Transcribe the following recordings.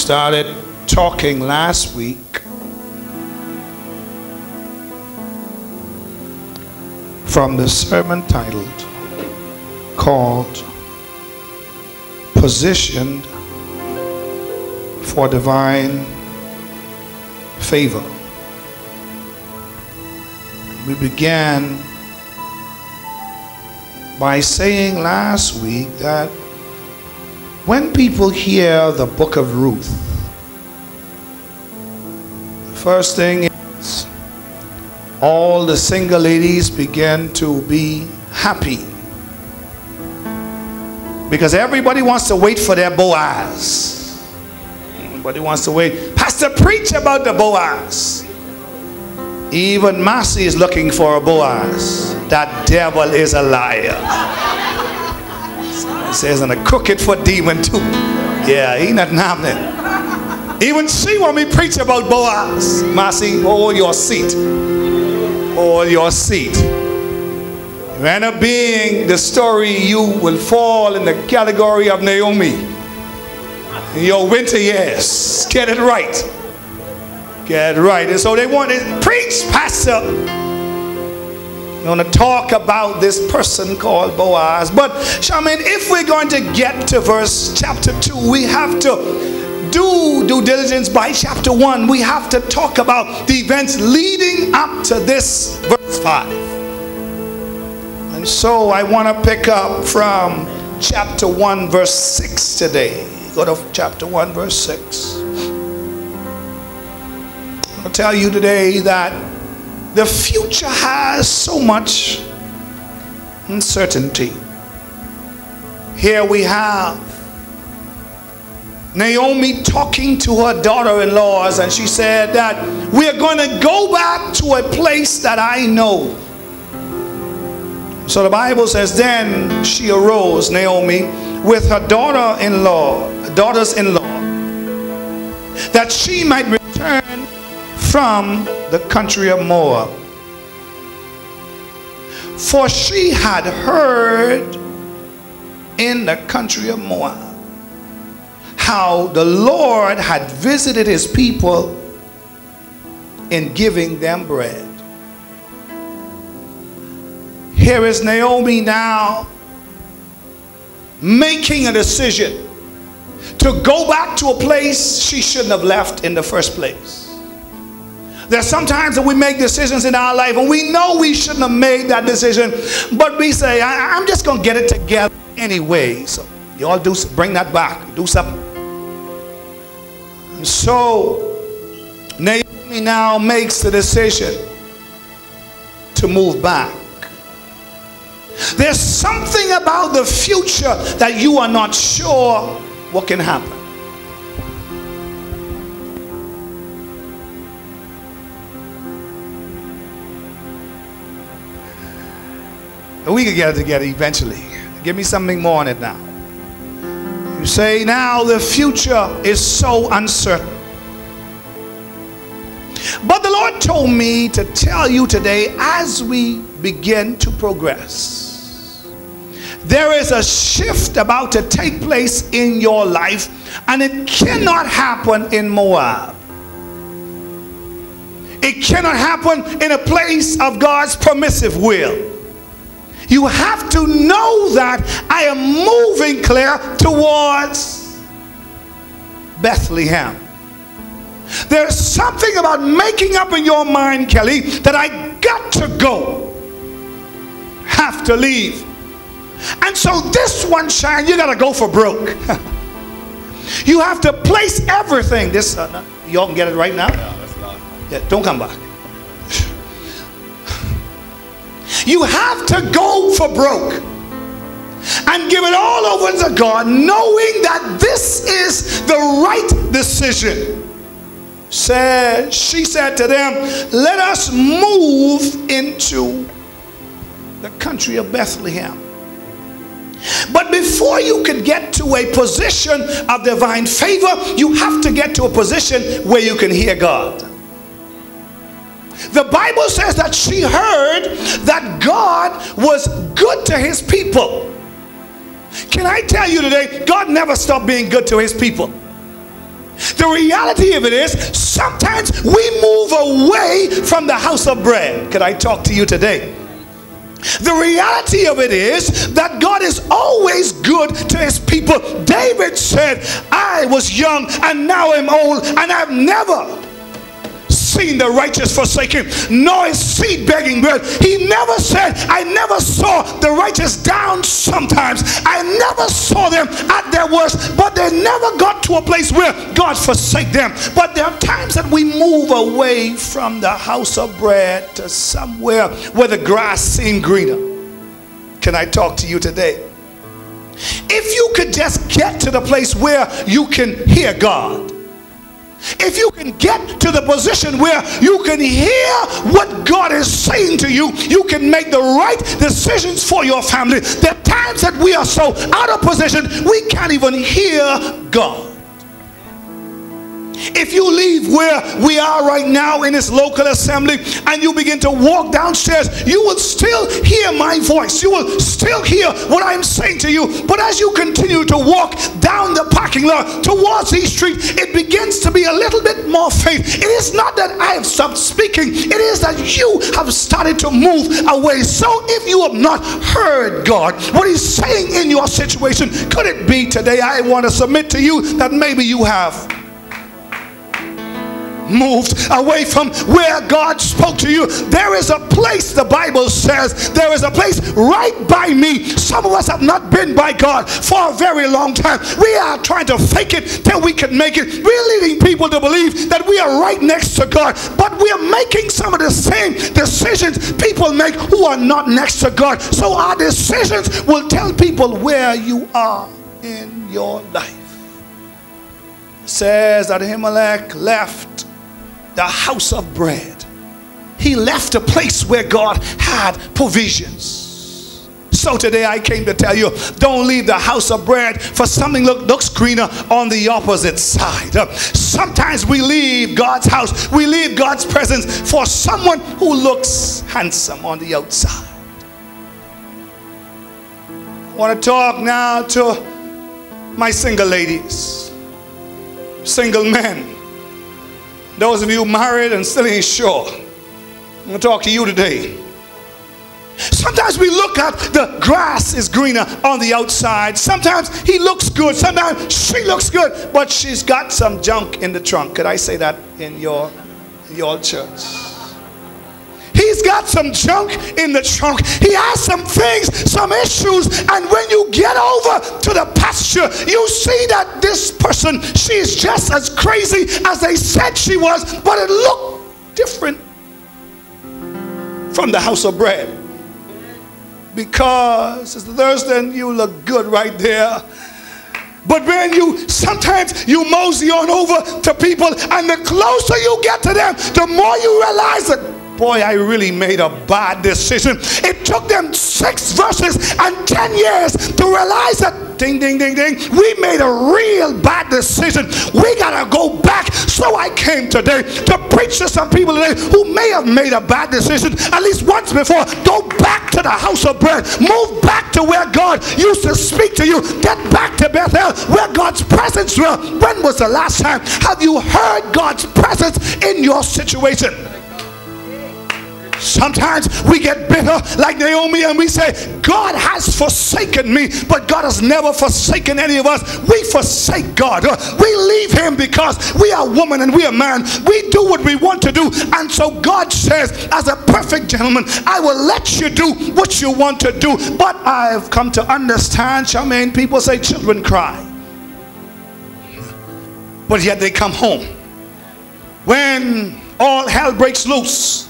started talking last week from the sermon titled, called Positioned for Divine Favor. We began by saying last week that when people hear the book of Ruth, the first thing is all the single ladies begin to be happy, because everybody wants to wait for their Boaz. Everybody wants to wait. Pastor, preach about the Boaz. Even Massey is looking for a Boaz. That devil is a liar. It says, and a crooked foot demon too. Yeah, he not happening. Even she want me to preach about Boaz. Massey, hold your seat. Hold your seat. You end up being the story, you will fall in the category of Naomi. In your winter years. Get it right. Get it right. And so they want to preach, Pastor. I want to talk about this person called Boaz. But I mean, if we're going to get to chapter 2, we have to do due diligence by chapter 1. We have to talk about the events leading up to this verse 5. And so I want to pick up from chapter 1 verse 6 today. Go to chapter 1 verse 6. I'll tell you today that the future has so much uncertainty. Here we have Naomi talking to her daughter-in-laws, and she said that we are going to go back to a place that I know. So the Bible says, then she arose, Naomi, with her daughters-in-law, that she might return from the country of Moab. For she had heard in the country of Moab how the Lord had visited his people in giving them bread. Here is Naomi now making a decision to go back to a place she shouldn't have left in the first place. There's sometimes that we make decisions in our life and we know we shouldn't have made that decision, but we say, I'm just going to get it together anyway. So you all bring that back, do something. And so Naomi now makes the decision to move back. There's something about the future that you are not sure what can happen. We can get it together eventually. Give me something more on it now. You say now the future is so uncertain. But the Lord told me to tell you today, as we begin to progress, there is a shift about to take place in your life, and it cannot happen in Moab. It cannot happen in a place of God's permissive will. You have to know that I am moving clear towards Bethlehem. There's something about making up in your mind, Kelly, that I got to go, have to leave. And so this one, Shine, you got to go for broke. You have to place everything. This, y'all can get it right now? Yeah, don't come back. You have to go for broke and give it all over to God, knowing that this is the right decision. She said to them, let us move into the country of Bethlehem. But before you could get to a position of divine favor, you have to get to a position where you can hear God. The Bible says that she heard that God was good to his people. Can I tell you today, God never stopped being good to his people. The reality of it is, sometimes we move away from the house of bread. Could I talk to you today? The reality of it is that God is always good to his people. David said, I was young and now I'm old, and I've never seen the righteous forsaken, nor his seed begging bread. He never said, I never saw the righteous down sometimes. I never saw them at their worst, but they never got to a place where God forsake them. But there are times that we move away from the house of bread to somewhere where the grass seems greener. Can I talk to you today? If you could just get to the place where you can hear God, if you can get to the position where you can hear what God is saying to you, you can make the right decisions for your family. There are times that we are so out of position, we can't even hear God. If you leave where we are right now in this local assembly and you begin to walk downstairs, you will still hear my voice. You will still hear what I'm saying to you. But as you continue to walk down the parking lot towards East Street, it begins to be a little bit more faint. It is not that I have stopped speaking. It is that you have started to move away. So if you have not heard God, what he's saying in your situation, could it be today I want to submit to you that maybe you have moved away from where God spoke to you? There is a place, the Bible says, there is a place right by me. Some of us have not been by God for a very long time. We are trying to fake it till we can make it. We're leading people to believe that we are right next to God, but we are making some of the same decisions people make who are not next to God. So our decisions will tell people where you are in your life. It says that Ahimelech left the house of bread. He left a place where God had provisions. So today I came to tell you, don't leave the house of bread for something looks greener on the opposite side. Sometimes we leave God's house, we leave God's presence for someone who looks handsome on the outside. I want to talk now to my single ladies, single men, those of you married and still ain't sure. I'm going to talk to you today. Sometimes we look at the grass is greener on the outside. Sometimes he looks good. Sometimes she looks good, but she's got some junk in the trunk. Could I say that in your church? He's got some junk in the trunk. He has some things, some issues, and when you get over to the pasture, you see that this person, she's just as crazy as they said she was, but it looked different from the house of bread. Because, Sister Thurston, you look good right there. But when sometimes you mosey on over to people, and the closer you get to them, the more you realize that, boy, I really made a bad decision. It took them 6 verses and 10 years to realize that, ding, ding, ding, ding, we made a real bad decision. We got to go back. So I came today to preach to some people today who may have made a bad decision at least once before. Go back to the house of bread. Move back to where God used to speak to you. Get back to Bethel where God's presence dwells. When was the last time have you heard God's presence in your situation? Sometimes we get bitter like Naomi and we say, God has forsaken me, but God has never forsaken any of us. We forsake God. We leave him because we are woman and we are man. We do what we want to do. And so God says, as a perfect gentleman, I will let you do what you want to do. But I've come to understand, Charmaine, people say children cry, but yet they come home. When all hell breaks loose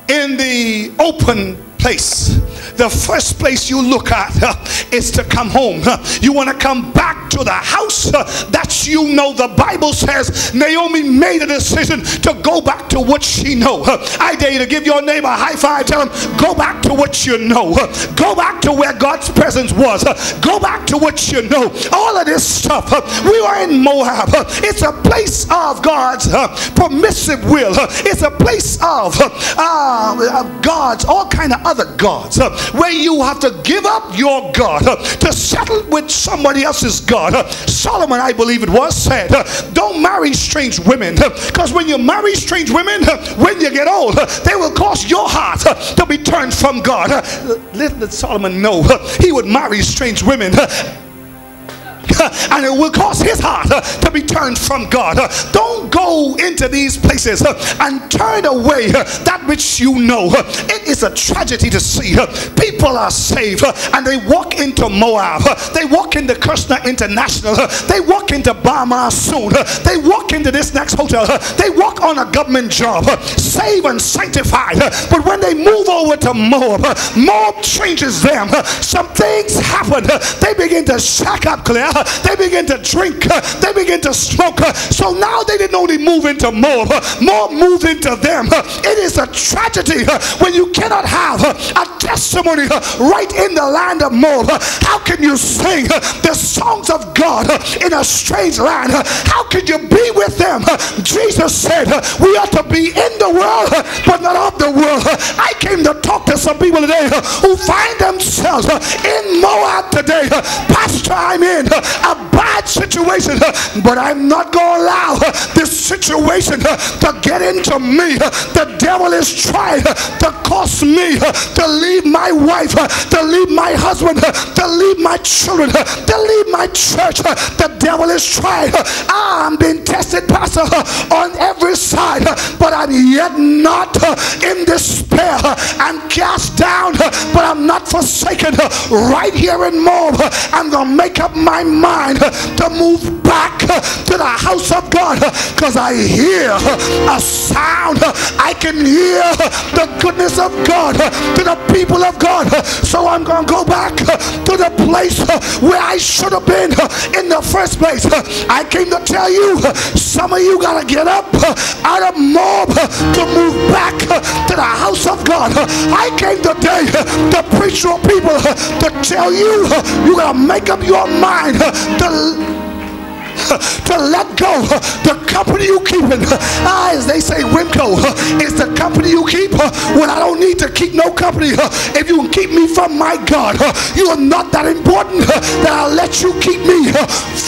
in the open place, the first place you look at is to come home. You want to come back to the house that you know. The Bible says Naomi made a decision to go back to what she knows. I dare you to give your neighbor a high five. Tell him, go back to what you know. Go back to where God's presence was. Go back to what you know. All of this stuff, we were in Moab. It's a place of God's permissive will. It's a place of God's, all kind of other gods. where you have to give up your God to settle with somebody else's God. Solomon, I believe it was, said, don't marry strange women, because when you marry strange women, when you get old, they will cause your heart to be turned from God. Little did Solomon know he would marry strange women, and it will cause his heart to be turned from God. Don't go into these places and turn away that which you know. It is a tragedy to see people are saved and they walk into Moab, they walk into Kushner International, they walk into Bama soon, they walk into this next hotel, they walk on a government job, saved and sanctified, but when they move over to Moab, Moab changes them. Some things happen. They begin to shack up, Claire. They begin to drink, they begin to smoke. So now they didn't only move into Moab, Moab moved into them. It is a tragedy when you cannot have a testimony right in the land of Moab. How can you sing the songs of God in a strange land? How can you be with them? Jesus said we ought to be in the world but not of the world. I came to talk to some people today who find themselves in Moab today. Pastor, I'm in a bad situation, but I'm not going to allow this situation to get into me. The devil is trying to cause me to leave my wife, to leave my husband, to leave my children, to leave my church. The devil is trying. I'm being tested, Pastor, on every side, but I'm yet not in despair. I'm cast down, but I'm not forsaken. Right here in Moab, I'm going to make up my mind to move back to the house of God, because I hear a sound. I can hear the goodness of God to the people of God. So I'm going to go back to the place where I should have been in the first place. I came to tell you, some of you got to get up out of Moab to move back to the house of God. I came today to preach to people to tell you, you got to make up your mind to let go the company you keep in. As they say, Wimco is the company you keep. When I don't need to keep no company. If you can keep me from my God, you are not that important that I'll let you keep me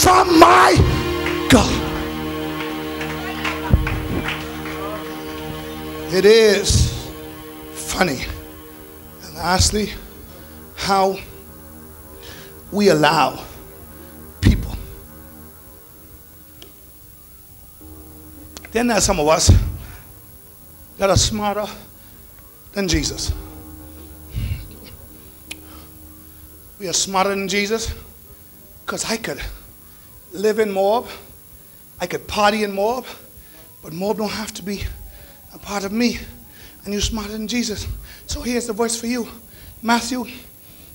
from my God. It is funny, and lastly, how we allow people. Then there's some of us that are smarter than Jesus. We are smarter than Jesus because I could live in Moab, I could party in Moab, but Moab don't have to be a part of me. And you're smarter than Jesus. So here's the verse for you. Matthew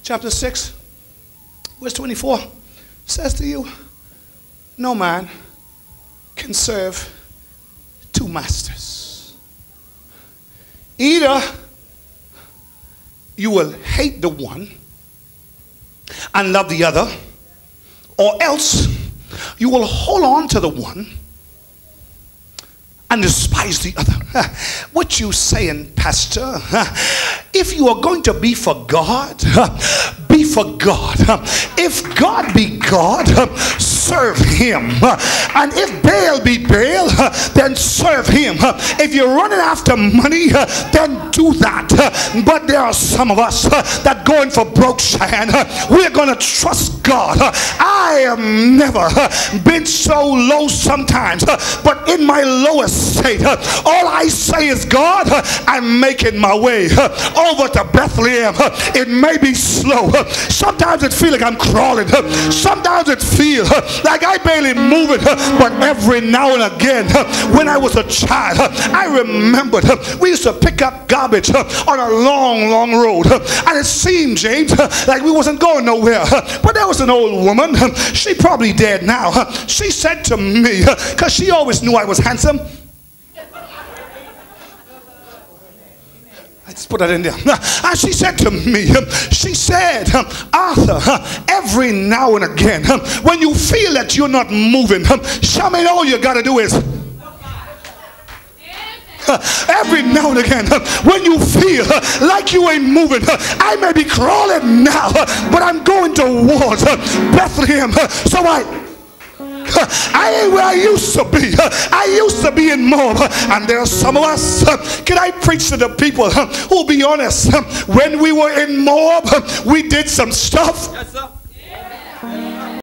chapter 6 verse 24 says to you, no man can serve two masters. Either you will hate the one and love the other, or else you will hold on to the one and despise the other. What you saying, Pastor? If you are going to be for God, be for God. If God be God, serve him. And if Baal be Baal, then serve him. If you're running after money, then do that. But there are some of us that going for broke, Cheyenne. We're going to trust God. I have never been so low sometimes, but in my lowest state, all I say is, God, I'm making my way over to Bethlehem. It may be slow. Sometimes it feels like I'm crawling. Sometimes it feels like I barely moving. But every now and again, when I was a child, I remembered we used to pick up garbage on a long road, and it seemed, James, like we wasn't going nowhere. But there was an old woman, she probably dead now. She said to me, because she always knew I was handsome, let's put that in there. And she said to me, she said, Arthur, every now and again, when you feel that you're not moving, Shaman, all you got to do is. Every now and again, when you feel like you ain't moving, I may be crawling now, but I'm going towards Bethlehem. So I ain't where I used to be. I used to be in Moab, and there are some of us. Can I preach to the people who'll be honest? When we were in Moab, we did some stuff. Yes, sir.